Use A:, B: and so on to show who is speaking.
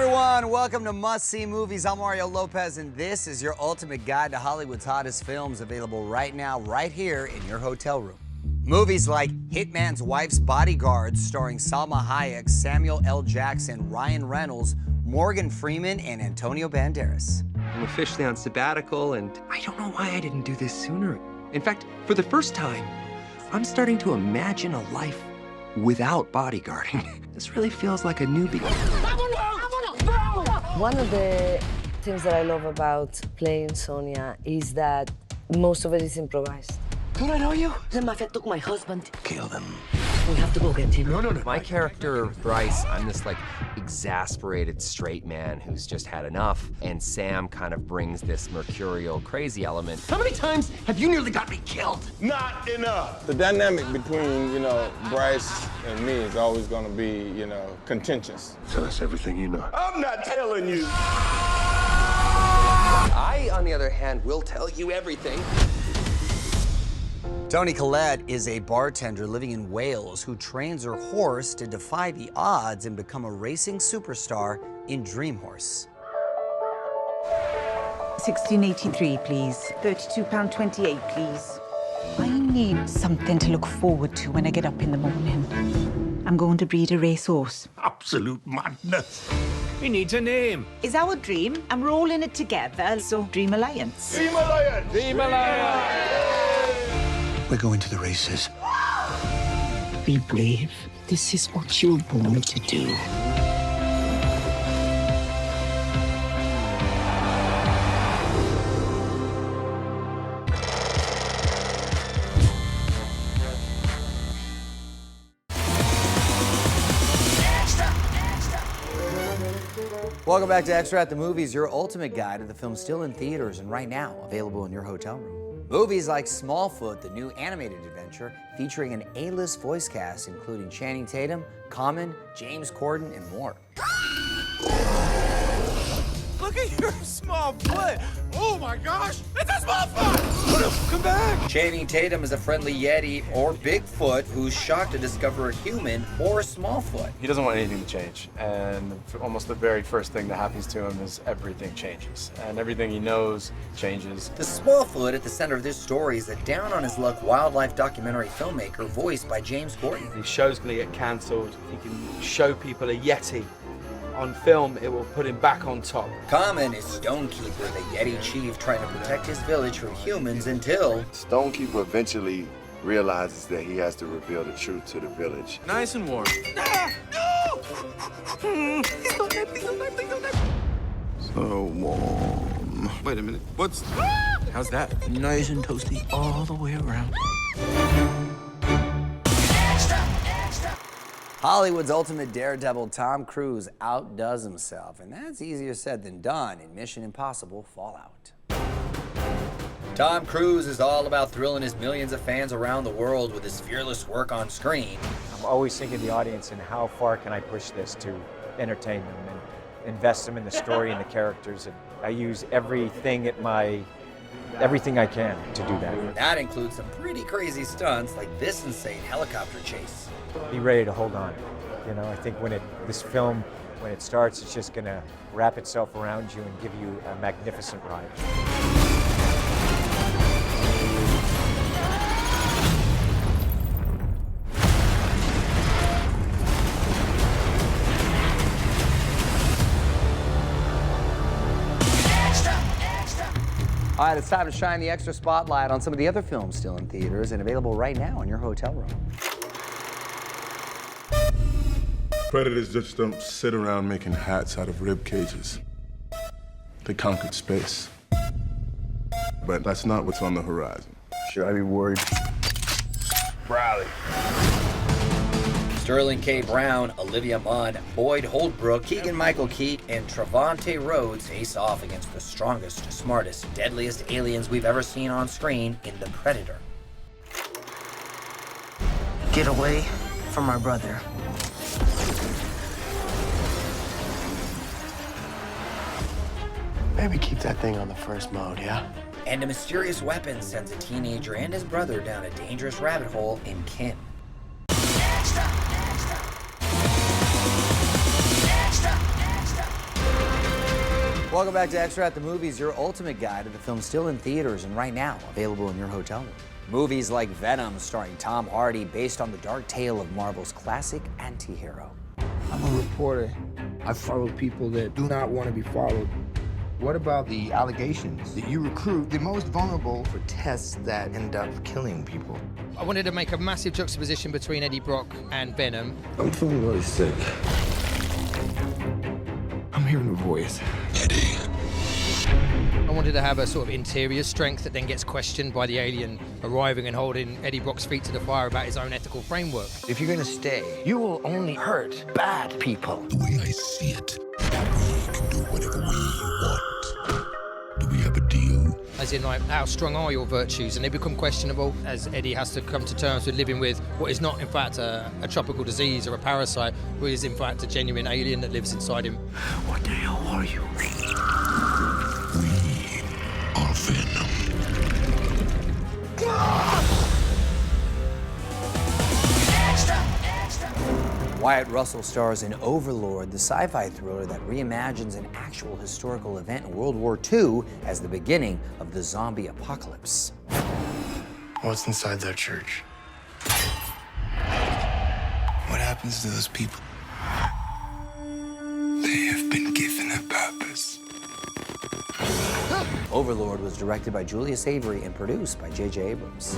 A: everyone, welcome to Must See Movies. I'm Mario Lopez, and this is your ultimate guide to Hollywood's hottest films, available right now, right here in your hotel room. Movies like Hitman's Wife's Bodyguard, starring Salma Hayek, Samuel L. Jackson, Ryan Reynolds, Morgan Freeman, and Antonio Banderas.
B: I'm officially on sabbatical, and I don't know why I didn't do this sooner. In fact, for the first time, I'm starting to imagine a life without bodyguarding. This really feels like a newbie.
C: One of the things that I love about playing Sonia is that most of it is improvised.
B: Don't I know you?
C: The mafia took my husband.
B: Kill them.
C: We have to go get him.
B: No. My character, Bryce, I'm this, exasperated straight man who's just had enough, and Sam kind of brings this mercurial, crazy element. How many times have you nearly got me killed?
D: Not enough. The dynamic between, Bryce and me is always gonna be, contentious.
E: Tell us everything you know.
D: I'm not telling you.
B: I, on the other hand, will tell you everything.
A: Toni Collette is a bartender living in Wales who trains her horse to defy the odds and become a racing superstar in Dream Horse.
F: 1683, please. £32.28, please. I need something to look forward to when I get up in the morning. I'm going to breed a racehorse.
E: Absolute madness.
G: He needs a name.
F: Is our dream, and we're all in it together, so Dream Alliance.
D: Dream Alliance! Dream Alliance!
E: We're going to the races.
F: Be brave. This is what you were born to do.
A: Welcome back to Extra at the Movies, your ultimate guide to the films still in theaters and right now available in your hotel room. Movies like Smallfoot, the new animated adventure, featuring an A-list voice cast including Channing Tatum, Common, James Corden, and more.
G: Look at your small foot. Oh my gosh, it's a small foot. Come back.
A: Channing Tatum is a friendly Yeti or Bigfoot who's shocked to discover a human or a Smallfoot.
H: He doesn't want anything to change, and almost the very first thing that happens to him is everything changes, and everything he knows changes.
A: The Smallfoot at the center of this story is a down-on-his-luck wildlife documentary filmmaker voiced by James Corden.
I: These shows going to get cancelled. He can show people a Yeti on film, it will put him back on top.
A: Common is Stonekeeper, the Yeti chief trying to protect his village from humans until
E: Stonekeeper eventually realizes that he has to reveal the truth to the village.
G: Nice and warm.
E: So warm.
G: Wait a minute. How's that?
I: Nice and toasty all the way around.
A: Hollywood's ultimate daredevil, Tom Cruise, outdoes himself, and that's easier said than done in Mission Impossible Fallout. Tom Cruise is all about thrilling his millions of fans around the world with his fearless work on screen.
J: I'm always thinking the audience and how far can I push this to entertain them and invest them in the story and the characters. And I use everything I can to do that.
A: That includes some pretty crazy stunts like this insane helicopter chase.
J: Be ready to hold on. I think this film, when it starts, it's just gonna wrap itself around you and give you a magnificent ride. All right, it's time to shine the extra spotlight on some of the other films still in theaters and available right now in your hotel room.
E: Predators just don't sit around making hats out of rib cages. They conquered space. But that's not what's on the horizon. Should I be worried?
D: Riley.
A: Sterling K. Brown, Olivia Munn, Boyd Holbrook, Keegan-Michael Key, and Trevante Rhodes face off against the strongest, smartest, deadliest aliens we've ever seen on screen in The Predator.
C: Get away from our brother.
E: Maybe keep that thing on the first mode, yeah?
A: And a mysterious weapon sends a teenager and his brother down a dangerous rabbit hole in Kin. Welcome back to Extra at the Movies, your ultimate guide to the film still in theaters and right now available in your hotel room. Movies like Venom, starring Tom Hardy, based on the dark tale of Marvel's classic anti-hero.
K: I'm a reporter. I follow people that do not want to be followed.
L: What about the allegations that you recruit the most vulnerable for tests that end up killing people?
M: I wanted to make a massive juxtaposition between Eddie Brock and Venom.
K: I'm feeling really sick. I'm hearing a voice. Eddie.
M: I wanted to have a sort of interior strength that then gets questioned by the alien arriving and holding Eddie Brock's feet to the fire about his own ethical framework.
L: If you're gonna stay, you will only hurt bad people.
K: The way I see it, we can do whatever we want. Do we have a deal?
M: As in, like, how strong are your virtues? And they become questionable as Eddie has to come to terms with living with what is not, in fact, a tropical disease or a parasite, but is, in fact, a genuine alien that lives inside him.
K: What the hell are you? We are Venom.
A: Wyatt Russell stars in Overlord, the sci-fi thriller that reimagines an actual historical event in World War II as the beginning of the zombie apocalypse.
L: What's inside that church?
K: What happens to those people? They have been given a purpose.
A: Overlord was directed by Julius Avery and produced by J.J. Abrams.